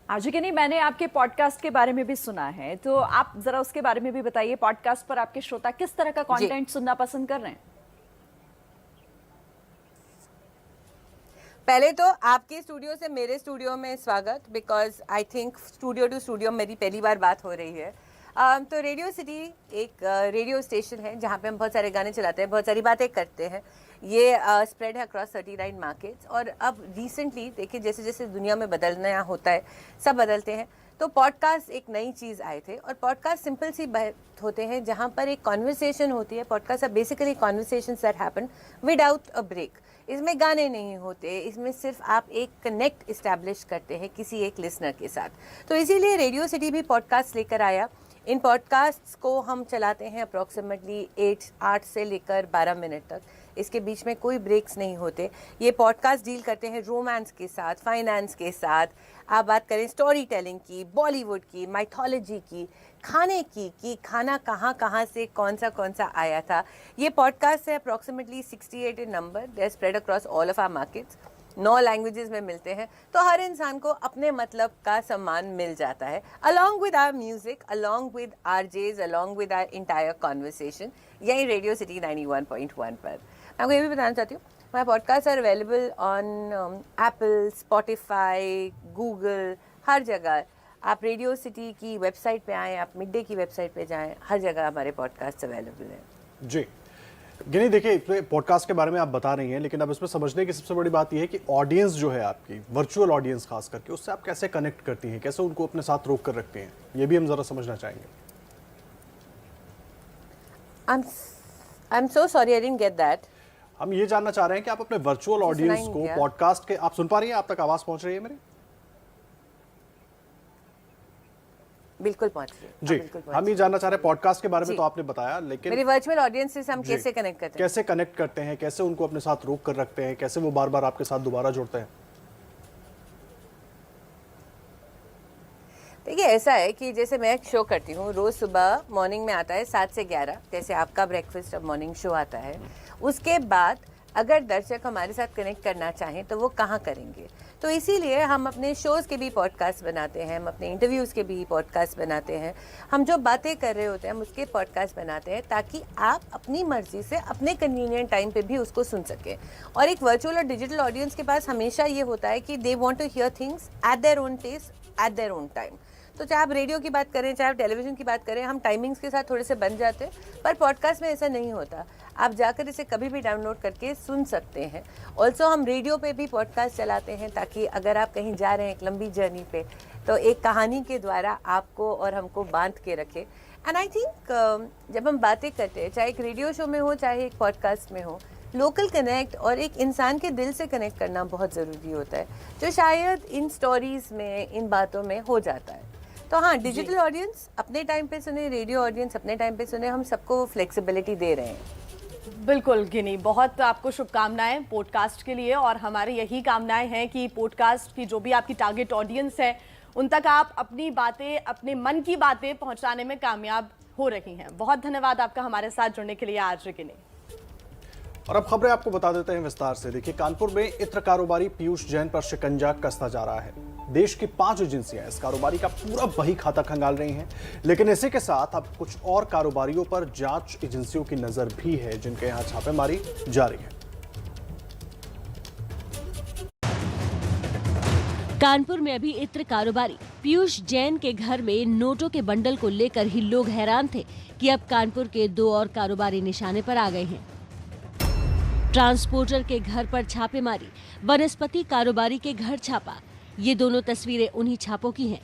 आरजे गिनी, मैंने आपके पॉडकास्ट के बारे में भी सुना है, तो आप जरा उसके बारे में भी बताइए। पॉडकास्ट पर आपके श्रोता किस तरह का कंटेंट सुनना पसंद कर रहे हैं? पहले तो आपके स्टूडियो से मेरे स्टूडियो में स्वागत, because I think studio to studio मेरी पहली बार बात हो रही है। तो रेडियो सिटी एक रेडियो स्टेशन है जहाँ पे हम बहुत सारे गाने चलाते हैं, बहुत सारी बातें करते हैं। ये स्प्रेड है अक्रॉस 39 मार्केट्स। और अब रिसेंटली देखिए, जैसे जैसे दुनिया में बदलना होता है, सब बदलते हैं, तो पॉडकास्ट एक नई चीज़ आए थे। और पॉडकास्ट सिंपल सी बात होते हैं जहाँ पर एक कॉन्वर्सेशन होती है। Podcast are basically conversations that happen without a break. इसमें गाने नहीं होते, इसमें सिर्फ आप एक कनेक्ट इस्टेब्लिश करते हैं किसी एक लिसनर के साथ। तो इसीलिए रेडियो सिटी भी पॉडकास्ट लेकर आया। इन पॉडकास्ट्स को हम चलाते हैं अप्रॉक्सीमेटली 8 से लेकर 12 मिनट तक। इसके बीच में कोई ब्रेक्स नहीं होते। ये पॉडकास्ट डील करते हैं रोमांस के साथ, फाइनेंस के साथ, आप बात करें स्टोरी टेलिंग की, बॉलीवुड की, माइथोलॉजी की, खाने की कि खाना कहाँ से कौन सा आया था। ये पॉडकास्ट है approximately 68 in number. They are spread across all of our markets. 9 languages में मिलते हैं, तो हर इंसान को अपने मतलब का सम्मान मिल जाता है, along with our music, along with RJs, along with our entire conversation, यही रेडियो सिटी 91.1 पर। मैं आपको ये भी बताना चाहती हूँ, my podcast are available on Apple, Spotify, Google, हर जगह। आप रेडियो सिटी की वेबसाइट पे आएँ, आप मिड डे की वेबसाइट पे जाएँ, हर जगह हमारे पॉडकास्ट अवेलेबल हैं जी। गिनी, देखिए पॉडकास्ट के बारे में आप बता रही हैं, लेकिन अब इसमें समझने की सबसे बड़ी बात यह है कि ऑडियंस जो है आपकी, वर्चुअल ऑडियंस खास करके, उससे आप कैसे कनेक्ट करती हैं, कैसे उनको अपने साथ रोक कर रखती हैं, ये भी हम जरा समझना चाहेंगे। I'm so sorry, I didn't get that. हम ये जानना चाह रहे हैं कि आप अपने वर्चुअल ऑडियंस को पॉडकास्ट के, आप सुन पा रही हैं, आप तक आवाज पहुंच रही है मेरी? बिल्कुल पहुंच रही है जी। हम ये जानना चाह रहे हैं पॉडकास्ट के बारे में, तो आपने बताया, लेकिन मेरी वर्चुअल ऑडियंस से हम कैसे कनेक्ट करते हैं, कैसे कनेक्ट करते हैं, कैसे उनको अपने साथ रोक कर रखते हैं, कैसे वो बार बार आपके साथ दोबारा जुड़ते हैं? देखिए ऐसा है कि जैसे मैं एक शो करती हूँ, रोज़ सुबह मॉर्निंग में आता है 7 से 11, जैसे आपका ब्रेकफास्ट अब मॉर्निंग शो आता है। उसके बाद अगर दर्शक हमारे साथ कनेक्ट करना चाहें तो वो कहाँ करेंगे? तो इसीलिए हम अपने शोज़ के भी पॉडकास्ट बनाते हैं, हम अपने इंटरव्यूज़ के भी पॉडकास्ट बनाते हैं, हम जो बातें कर रहे होते हैं हम उसके पॉडकास्ट बनाते हैं, ताकि आप अपनी मर्जी से अपने कन्वीनियंट टाइम पे भी उसको सुन सकें। और एक वर्चुअल और डिजिटल ऑडियंस के पास हमेशा ये होता है कि they want to hear things at their own pace at their own time. तो चाहे आप रेडियो की बात करें, चाहे आप टेलीविज़न की बात करें, हम टाइमिंग्स के साथ थोड़े से बन जाते हैं, पर पॉडकास्ट में ऐसा नहीं होता। आप जाकर इसे कभी भी डाउनलोड करके सुन सकते हैं। ऑल्सो हम रेडियो पे भी पॉडकास्ट चलाते हैं, ताकि अगर आप कहीं जा रहे हैं एक लंबी जर्नी पे, तो एक कहानी के द्वारा आपको और हमको बांध के रखे। एंड आई थिंक जब हम बातें करते हैं, चाहे एक रेडियो शो में हो चाहे एक पॉडकास्ट में हो, लोकल कनेक्ट और एक इंसान के दिल से कनेक्ट करना बहुत ज़रूरी होता है, जो शायद इन स्टोरीज़ में, इन बातों में हो जाता है। तो हाँ, डिजिटल ऑडियंस अपने टाइम पे सुने, रेडियो ऑडियंस अपने टाइम पे सुने, हम सबको फ्लेक्सिबिलिटी दे रहे हैं। बिल्कुल गिनी, बहुत आपको शुभकामनाएं पॉडकास्ट के लिए, और हमारी यही कामनाएं हैं कि पॉडकास्ट की जो भी आपकी टारगेट ऑडियंस है उन तक आप अपनी बातें, अपने मन की बातें पहुंचाने में कामयाब हो रही हैं। बहुत धन्यवाद आपका हमारे साथ जुड़ने के लिए आज गिनी। और अब खबरें आपको बता देते हैं विस्तार से। देखिए, कानपुर में इत्र कारोबारी पीयूष जैन पर शिकंजा कसता जा रहा है। देश की 5 एजेंसियां इस कारोबारी का पूरा बही खाता खंगाल रही हैं, लेकिन इसी के साथ अब कुछ और कारोबारियों पर जांच एजेंसियों की नजर भी है, जिनके यहां छापेमारी जारी है। कानपुर में अभी इत्र कारोबारी पीयूष जैन के घर में नोटों के बंडल को लेकर ही लोग हैरान थे कि अब कानपुर के 2 और कारोबारी निशाने पर आ गए हैं। ट्रांसपोर्टर के घर पर छापेमारी, वनस्पति कारोबारी के घर छापा। ये दोनों तस्वीरें उन्हीं छापों की हैं,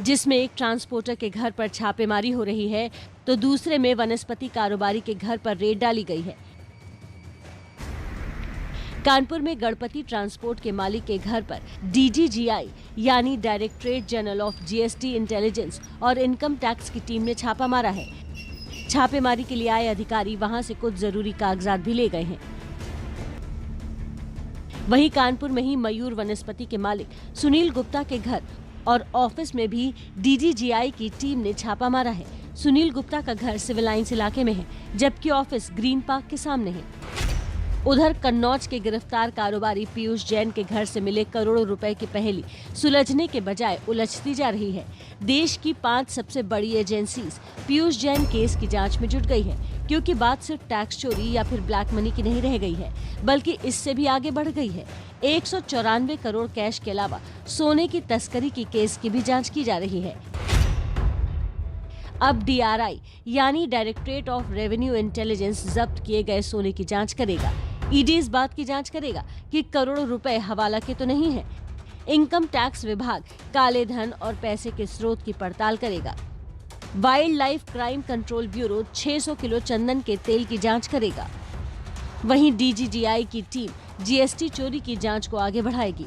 जिसमें एक ट्रांसपोर्टर के घर पर छापेमारी हो रही है तो दूसरे में वनस्पति कारोबारी के घर पर रेड डाली गई है। कानपुर में गणपति ट्रांसपोर्ट के मालिक के घर पर DGGI यानी directorate general of GST intelligence और इनकम टैक्स की टीम ने छापा मारा है। छापेमारी के लिए आए अधिकारी वहां से कुछ जरूरी कागजात भी ले गए हैं। वहीं कानपुर में ही मयूर वनस्पति के मालिक सुनील गुप्ता के घर और ऑफिस में भी DGGI की टीम ने छापा मारा है। सुनील गुप्ता का घर सिविल लाइंस इलाके में है, जबकि ऑफिस ग्रीन पार्क के सामने है। उधर कन्नौज के गिरफ्तार कारोबारी पीयूष जैन के घर से मिले करोड़ों रुपए की पहेली सुलझने के बजाय उलझती जा रही है। देश की 5 सबसे बड़ी एजेंसीज पीयूष जैन केस की जांच में जुट गई है, क्योंकि बात सिर्फ टैक्स चोरी या फिर ब्लैक मनी की नहीं रह गई है, बल्कि इससे भी आगे बढ़ गई है। 194 करोड़ कैश के अलावा सोने की तस्करी की केस की भी जाँच की जा रही है। अब DRI यानी डायरेक्टरेट ऑफ रेवेन्यू इंटेलिजेंस जब्त किए गए सोने की जांच करेगा। ED इस बात की जांच करेगा कि करोड़ों रुपए हवाला के तो नहीं है। इनकम टैक्स विभाग काले धन और पैसे के स्रोत की पड़ताल करेगा। Wildlife crime control bureau 600 kilo चंदन के तेल की जांच करेगा। वहीं DGGI की टीम GST चोरी की जांच को आगे बढ़ाएगी।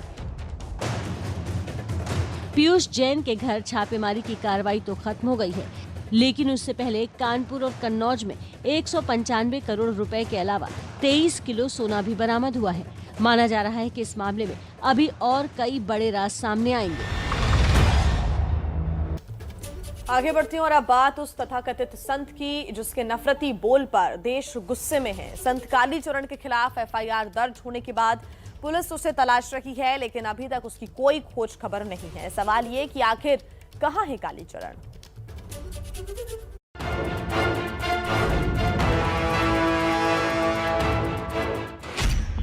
पीयूष जैन के घर छापेमारी की कार्रवाई तो खत्म हो गई है, लेकिन उससे पहले कानपुर और कन्नौज में 195 करोड़ रुपए के अलावा 23 किलो सोना भी बरामद हुआ है। माना जा रहा है कि इस मामले में अभी और कई बड़े राज सामने आएंगे। आगे बढ़ती हूँ और अब बात उस तथाकथित संत की जिसके नफरती बोल पर देश गुस्से में है। संत कालीचरण के खिलाफ FIR दर्ज होने के बाद पुलिस उसे तलाश रही है, लेकिन अभी तक उसकी कोई खोज खबर नहीं है। सवाल ये कि आखिर कहाँ है कालीचरण?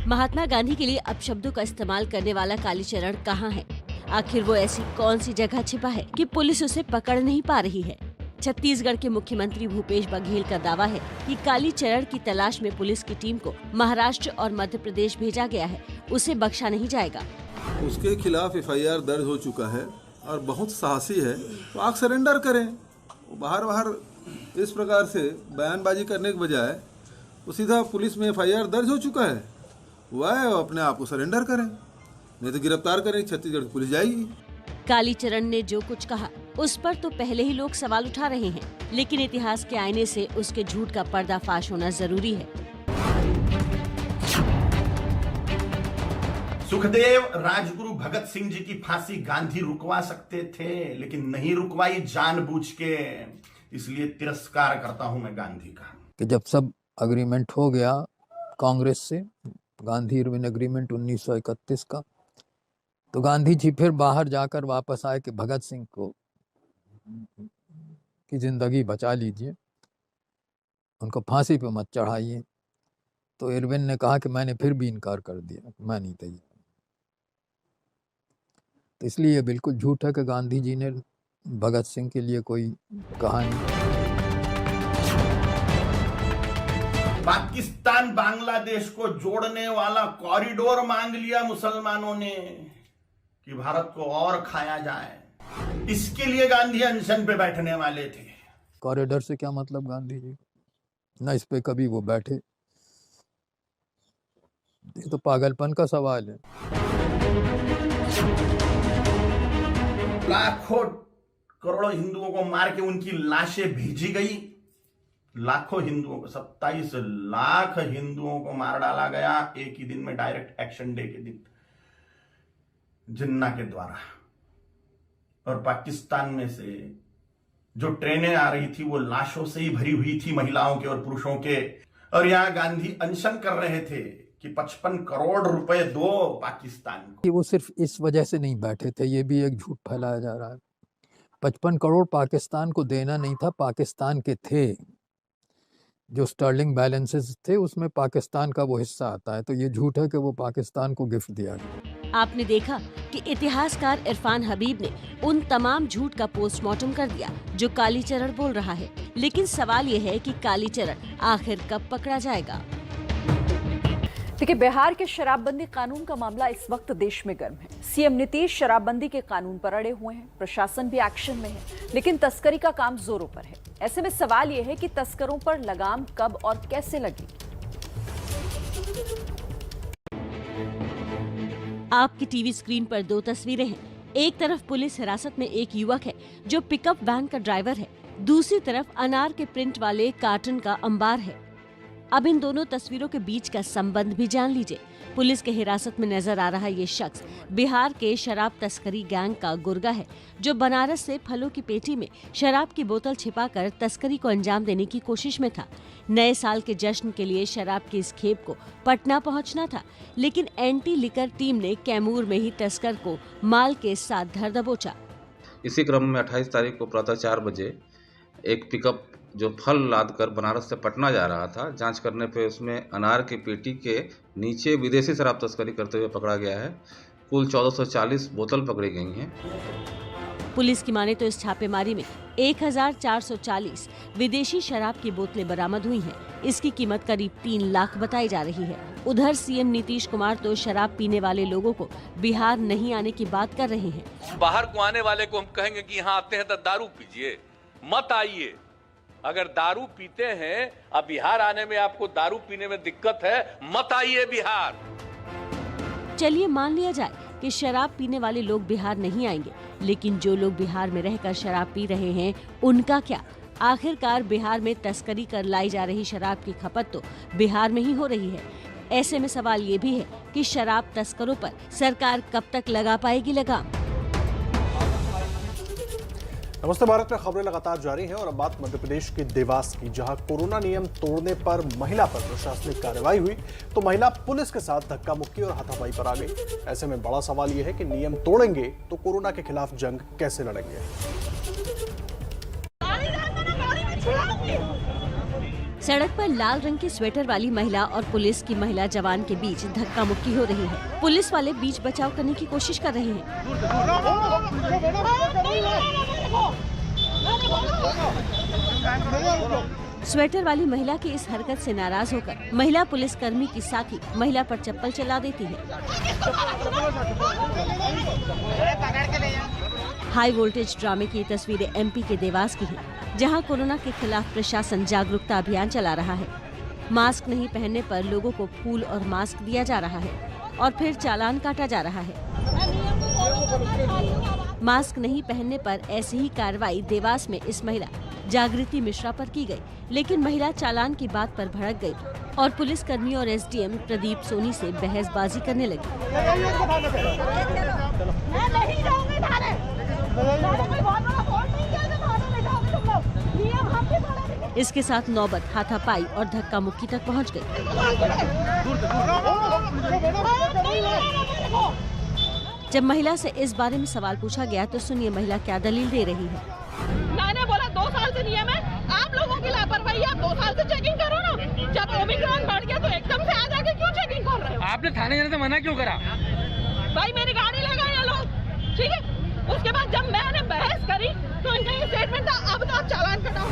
महात्मा गांधी के लिए अपशब्दों का इस्तेमाल करने वाला कालीचरण कहाँ है? आखिर वो ऐसी कौन सी जगह छिपा है कि पुलिस उसे पकड़ नहीं पा रही है? छत्तीसगढ़ के मुख्यमंत्री भूपेश बघेल का दावा है कि कालीचरण की तलाश में पुलिस की टीम को महाराष्ट्र और मध्य प्रदेश भेजा गया है, उसे बख्शा नहीं जाएगा। उसके खिलाफ FIR दर्ज हो चुका है और बहुत साहसी है, तो आप सरेंडर करें। बाहर इस प्रकार से बयानबाजी करने के बजाय वो सीधा पुलिस में FIR दर्ज हो चुका है, वह अपने आप को सरेंडर करें, नहीं तो गिरफ्तार करें, छत्तीसगढ़ पुलिस जाएगी। कालीचरण ने जो कुछ कहा उस पर तो पहले ही लोग सवाल उठा रहे हैं, लेकिन इतिहास के आईने से उसके झूठ का पर्दाफाश होना जरूरी है। सुखदेव राजगुरु भगत सिंह जी की फांसी गांधी रुकवा सकते थे, लेकिन नहीं रुकवाई जानबूझ के। इसलिए तिरस्कार करता हूं मैं गांधी का। कि जब सब अग्रीमेंट हो गया कांग्रेस से, गांधी इरविन एग्रीमेंट 1931 का, तो गांधी जी फिर बाहर जाकर वापस आए कि भगत सिंह को की जिंदगी बचा लीजिए, उनको फांसी पे मत चढ़ाइए। तो इरविन ने कहा कि मैंने फिर भी इनकार कर दिया, मैं नहीं तैयार। तो इसलिए ये बिल्कुल झूठ है कि गांधी जी ने भगत सिंह के लिए कोई कहानी। पाकिस्तान बांग्लादेश को जोड़ने वाला कॉरिडोर मांग लिया मुसलमानों ने कि भारत को और खाया जाए। इसके लिए गांधी अनशन पे बैठने वाले थे। कॉरिडोर से क्या मतलब गांधी जी, न इस पे कभी वो बैठे। ये तो पागलपन का सवाल है। लाखों करोड़ों हिंदुओं को मार के उनकी लाशें भेजी गई। लाखों हिंदुओं को, 27 लाख हिंदुओं को मार डाला गया एक ही दिन में, डायरेक्ट एक्शन डे के दिन, जिन्ना के द्वारा। और पाकिस्तान में से जो ट्रेनें आ रही थी वो लाशों से ही भरी हुई थी, महिलाओं के और पुरुषों के। और यहां गांधी अनशन कर रहे थे कि 55 करोड़ रुपए दो पाकिस्तान को। वो सिर्फ इस वजह से नहीं बैठे थे, ये भी एक झूठ फैलाया जा रहा है। 55 करोड़ पाकिस्तान को देना नहीं था, पाकिस्तान के थे। जो स्टर्लिंग बैलेंसेस थे उसमें पाकिस्तान का वो हिस्सा आता है। तो ये झूठ है कि वो पाकिस्तान को गिफ्ट दिया गया। आपने देखा कि इतिहासकार इरफान हबीब ने उन तमाम झूठ का पोस्टमार्टम कर दिया जो कालीचरण बोल रहा है। लेकिन सवाल ये है कि कालीचरण आखिर कब पकड़ा जाएगा। देखिए, बिहार के शराबबंदी कानून का मामला इस वक्त देश में गर्म है। सीएम नीतीश शराबबंदी के कानून पर अड़े हुए हैं, प्रशासन भी एक्शन में है, लेकिन तस्करी का काम जोरों पर है। ऐसे में सवाल यह है कि तस्करों पर लगाम कब और कैसे लगेगी। आपकी टीवी स्क्रीन पर दो तस्वीरें हैं। एक तरफ पुलिस हिरासत में एक युवक है जो पिकअप वैन का ड्राइवर है, दूसरी तरफ अनार के प्रिंट वाले कार्टन का अंबार है। अब इन दोनों तस्वीरों के बीच का संबंध भी जान लीजिए। पुलिस के हिरासत में नजर आ रहा ये शख्स बिहार के शराब तस्करी गैंग का गुर्गा है, जो बनारस से फलों की पेटी में शराब की बोतल छिपाकर तस्करी को अंजाम देने की कोशिश में था। नए साल के जश्न के लिए शराब की इस खेप को पटना पहुंचना था, लेकिन एंटी लिकर टीम ने कैमूर में ही तस्कर को माल के साथ धर दबोचा। इसी क्रम में 28 तारीख को प्रातः 4 बजे एक पिकअप जो फल लादकर बनारस से पटना जा रहा था, जांच करने पे उसमें अनार की पेटी के नीचे विदेशी शराब तस्करी करते हुए पकड़ा गया है। कुल 1440 बोतल पकड़ी गई हैं। पुलिस की माने तो इस छापेमारी में 1440 विदेशी शराब की बोतलें बरामद हुई हैं। इसकी कीमत करीब 3 लाख बताई जा रही है। उधर सीएम नीतीश कुमार तो शराब पीने वाले लोगों को बिहार नहीं आने की बात कर रहे हैं। बाहर को आने वाले को हम कहेंगे कि यहाँ आते हैं तो दारू पीजिए, मत आइए। अगर दारू पीते हैं, अब बिहार आने में आपको दारू पीने में दिक्कत है, मत आइए बिहार। चलिए मान लिया जाए कि शराब पीने वाले लोग बिहार नहीं आएंगे, लेकिन जो लोग बिहार में रहकर शराब पी रहे हैं उनका क्या? आखिरकार बिहार में तस्करी कर लाई जा रही शराब की खपत तो बिहार में ही हो रही है। ऐसे में सवाल ये भी है कि शराब तस्करों पर सरकार कब तक लगा पाएगी लगाम। नमस्ते भारत में खबरें लगातार जारी हैं और अब बात मध्य प्रदेश के देवास की, जहां कोरोना नियम तोड़ने पर महिला पर प्रशासनिक कार्रवाई हुई तो महिला पुलिस के साथ धक्का मुक्की और हाथापाई पर आ गई। ऐसे में बड़ा सवाल यह है कि नियम तोड़ेंगे तो कोरोना के खिलाफ जंग कैसे लड़ेंगे। सड़क पर लाल रंग के स्वेटर वाली महिला और पुलिस की महिला जवान के बीच धक्का मुक्की हो रही है। पुलिस वाले बीच बचाव करने की कोशिश कर रहे हैं। स्वेटर वाली महिला की इस हरकत से नाराज होकर महिला पुलिसकर्मी की साथी महिला पर चप्पल चला देती है। हाई वोल्टेज ड्रामे की तस्वीरें एमपी के देवास की हैं, जहां कोरोना के खिलाफ प्रशासन जागरूकता अभियान चला रहा है। मास्क नहीं पहनने पर लोगों को फूल और मास्क दिया जा रहा है और फिर चालान काटा जा रहा है। मास्क नहीं पहनने पर ऐसी ही कार्रवाई देवास में इस महिला जागृति मिश्रा पर की गई, लेकिन महिला चालान की बात पर भड़क गई और पुलिसकर्मी और एसडीएम प्रदीप सोनी से बहसबाजी करने लगे। इसके साथ नौबत हाथापाई और धक्का मुक्की तक पहुंच गई। जब महिला से इस बारे में सवाल पूछा गया तो सुनिए महिला क्या दलील दे रही है। मैंने बोला 2 साल से नियम है, आप लोगों की लापरवाही, आप 2 साल से चेकिंग करो ना। जब ओमिक्रॉन बढ़ गया तो एकदम से आज आके क्यों चेकिंग कर रहे हो? आपने थाने जाने से मना क्यों करा? भाई मेरी गाड़ी लगाई ये लोग, ठीक है। उसके बाद जब मैंने बहस करी तो इनका ये स्टेटमेंट था, अब तो आप चालान कटाओ।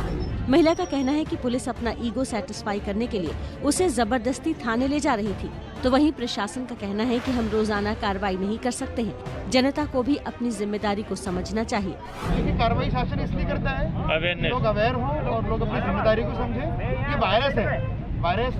महिला का कहना है कि पुलिस अपना ईगो सेटिस्फाई करने के लिए उसे जबरदस्ती थाने ले जा रही थी, तो वहीं प्रशासन का कहना है कि हम रोजाना कार्रवाई नहीं कर सकते हैं। जनता को भी अपनी जिम्मेदारी को समझना चाहिए। देखिए, कार्रवाई शासन इसलिए करता है लोग अवेयर हो और लोग अपनी जिम्मेदारी को समझे। ये वायरस है, वायरस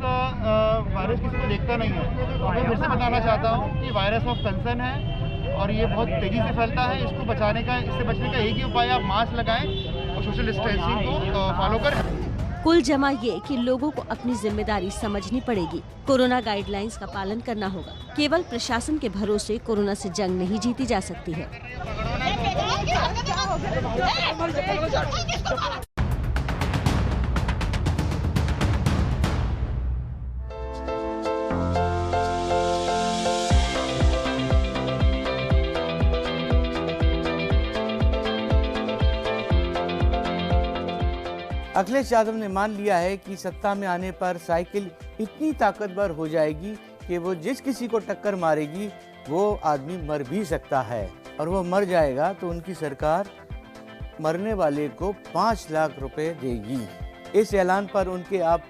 किसी को देखता नहीं है। तो मैं फिर से बताना चाहता हूँ कि वायरस ऑफ कंसर्न है और ये बहुत तेजी से फैलता है। इससे बचने का एक ही उपाय, आप मास्क लगाएं और सोशल डिस्टेंसिंग को फॉलो करें। कुल जमा ये कि लोगों को अपनी जिम्मेदारी समझनी पड़ेगी। कोरोना गाइडलाइंस का पालन करना होगा। केवल प्रशासन के भरोसे कोरोना से जंग नहीं जीती जा सकती है। अखिलेश यादव ने मान लिया है कि सत्ता में आने पर साइकिल इतनी ताकतवर हो जाएगी कि वो जिस किसी को टक्कर मारेगी वो आदमी मर भी सकता है, और वो मर जाएगा तो उनकी सरकार मरने वाले को 5 लाख रुपए देगी। इस ऐलान पर उनके आप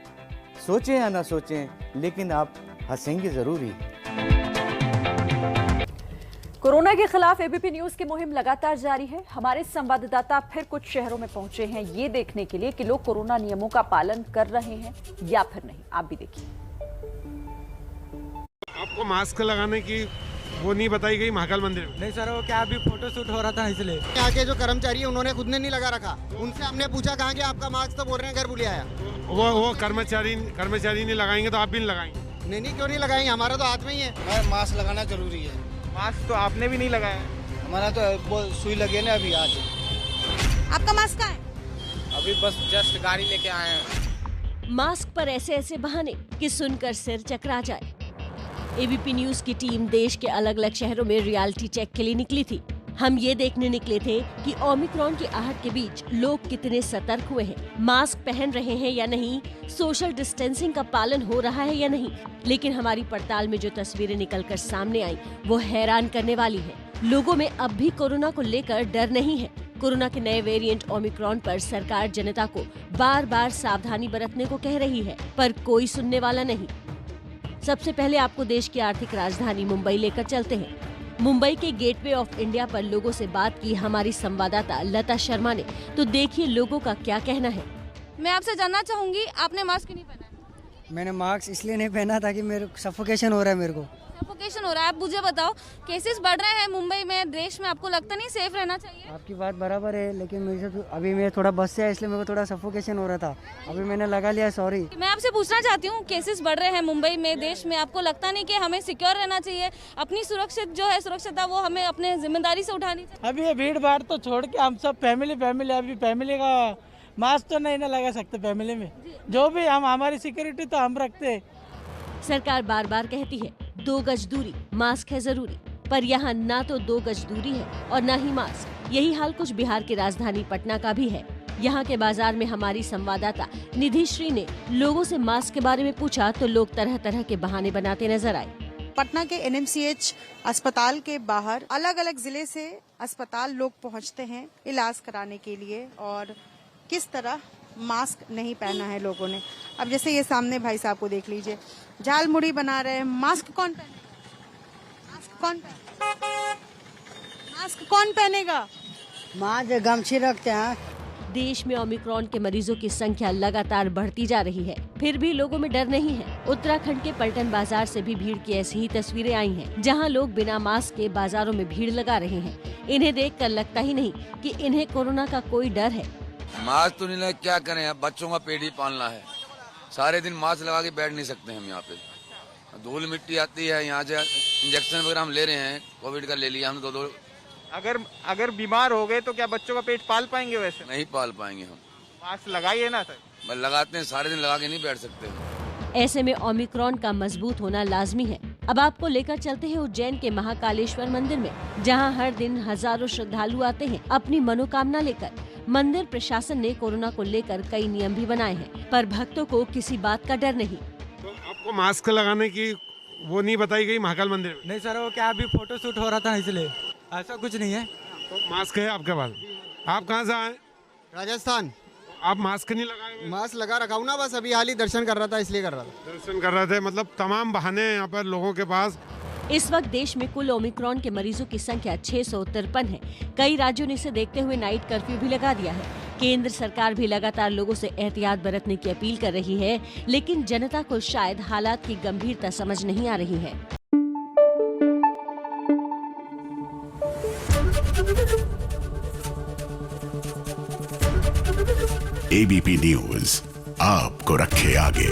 सोचें या ना सोचें, लेकिन आप हंसेंगे जरूर ही। कोरोना के खिलाफ एबीपी न्यूज की मुहिम लगातार जारी है। हमारे संवाददाता फिर कुछ शहरों में पहुंचे हैं ये देखने के लिए कि लोग कोरोना नियमों का पालन कर रहे हैं या फिर नहीं। आप भी देखिए। आपको मास्क लगाने की वो नहीं बताई गई महाकाल मंदिर में? नहीं सर, वो क्या अभी फोटो शूट हो रहा था इसलिए। यहाँ के जो कर्मचारी है उन्होंने खुद ने नहीं लगा रखा। उनसे हमने पूछा कहाँ गया आपका मास्क, तो बोल रहे हैं घर बुलिया आया। वो कर्मचारी नहीं लगाएंगे तो आप भी नहीं लगाएंगे? नहीं क्यों नहीं लगाएंगे, हमारा तो हाथ में ही है। मास्क लगाना जरूरी है। मास्क तो आपने भी नहीं लगाया? हमारा तो वो सुई लगी ना अभी आज। आपका मास्क कहाँ है? अभी बस जस्ट गाड़ी लेके आए हैं। मास्क पर ऐसे बहाने कि सुनकर सिर चकरा जाए। एबीपी न्यूज की टीम देश के अलग अलग शहरों में रियलिटी चेक के लिए निकली थी। हम ये देखने निकले थे कि ओमिक्रॉन की आहट के बीच लोग कितने सतर्क हुए हैं, मास्क पहन रहे हैं या नहीं, सोशल डिस्टेंसिंग का पालन हो रहा है या नहीं। लेकिन हमारी पड़ताल में जो तस्वीरें निकलकर सामने आई वो हैरान करने वाली है। लोगों में अब भी कोरोना को लेकर डर नहीं है। कोरोना के नए वेरिएंट ओमिक्रॉन पर सरकार जनता को बार बार सावधानी बरतने को कह रही है, पर कोई सुनने वाला नहीं। सबसे पहले आपको देश की आर्थिक राजधानी मुंबई लेकर चलते हैं। मुंबई के गेटवे ऑफ इंडिया पर लोगों से बात की हमारी संवाददाता लता शर्मा ने, तो देखिए लोगों का क्या कहना है। मैं आपसे जानना चाहूंगी, आपने मास्क क्यों नहीं पहना? मैंने मास्क इसलिए नहीं पहना था कि मेरे सफोकेशन हो रहा है। मेरे को सफोकेशन हो रहा है? आप मुझे बताओ, केसेस बढ़ रहे हैं मुंबई में, देश में, आपको लगता नहीं सेफ रहना चाहिए? आपकी बात बराबर है, लेकिन मुझे तो अभी मैं थोड़ा बस से है इसलिए मेरे को थोड़ा सफोकेशन हो रहा था। अभी मैंने लगा लिया, सॉरी। मैं आपसे पूछना चाहती हूँ, केसेस बढ़ रहे हैं मुंबई में, देश में, आपको लगता नहीं कि हमें सिक्योर रहना चाहिए? अपनी सुरक्षित जो है सुरक्षिता वो हमें अपने जिम्मेदारी से उठानी चाहिए। अभी ये भीड़ भाड़ तो छोड़ के हम सब फैमिली अभी फैमिली का मास्क तो नहीं ना लगा सकते फैमिली में। जो भी हम हमारी सिक्योरिटी तो हम रखते। सरकार बार बार कहती है 2 गज दूरी, मास्क है जरूरी, पर यहाँ ना तो 2 गज दूरी है और ना ही मास्क। यही हाल कुछ बिहार की राजधानी पटना का भी है। यहाँ के बाजार में हमारी संवाददाता निधि श्री ने लोगों से मास्क के बारे में पूछा तो लोग तरह तरह के बहाने बनाते नजर आए। पटना के एनएमसीएच अस्पताल के बाहर अलग अलग जिले से अस्पताल लोग पहुँचते हैं इलाज कराने के लिए, और किस तरह मास्क नहीं पहना है लोगों ने। अब जैसे ये सामने भाई साहब को देख लीजिए, झाल मुड़ी बना रहे हैं। मास्क कौन पहनेगा? मास्क गमछी रखते हैं। देश में ओमिक्रॉन के मरीजों की संख्या लगातार बढ़ती जा रही है, फिर भी लोगों में डर नहीं है। उत्तराखंड के पलटन बाजार से भी भीड़ की ऐसी ही तस्वीरें आई हैं, जहां लोग बिना मास्क के बाजारों में भीड़ लगा रहे हैं। इन्हें देखकर लगता ही नहीं कि इन्हें कोरोना का कोई डर है। मास्क तो नहीं लगे, क्या करें, अब बच्चों का पेट ही पालना है। सारे दिन मास्क लगा के बैठ नहीं सकते हम यहाँ पे। धूल मिट्टी आती है यहाँ से। इंजेक्शन वगैरह हम ले रहे हैं, कोविड का ले लिया हमने 2-2। अगर बीमार हो गए तो क्या बच्चों का पेट पाल पाएंगे? वैसे नहीं पाल पाएंगे हम। मास्क लगाइए ना सर। बस लगाते हैं, सारे दिन लगा के नहीं बैठ सकते। ऐसे में ओमिक्रॉन का मजबूत होना लाजमी है। अब आपको लेकर चलते हैं उज्जैन के महाकालेश्वर मंदिर में, जहां हर दिन हजारों श्रद्धालु आते हैं अपनी मनोकामना लेकर। मंदिर प्रशासन ने कोरोना को लेकर कई नियम भी बनाए हैं, पर भक्तों को किसी बात का डर नहीं। तो आपको मास्क लगाने की वो नहीं बताई गई महाकाल मंदिर में? नहीं सर, वो क्या अभी फोटो शूट हो रहा था इसलिए, ऐसा कुछ नहीं है। तो मास्क है आपके पास? आप कहाँ से आए? राजस्थान। आप मास्क नहीं लगाए? मास्क लगा रखा हूँ ना, बस अभी हाल ही दर्शन कर रहा था इसलिए कर रहा था। दर्शन कर रहे थे, मतलब तमाम बहाने हैं यहाँ पर लोगों के पास। इस वक्त देश में कुल ओमिक्रॉन के मरीजों की संख्या 653 है। कई राज्यों ने इसे देखते हुए नाइट कर्फ्यू भी लगा दिया है। केंद्र सरकार भी लगातार लोगों से एहतियात बरतने की अपील कर रही है, लेकिन जनता को शायद हालात की गंभीरता समझ नहीं आ रही है। एबीपी न्यूज आपको रखे आगे।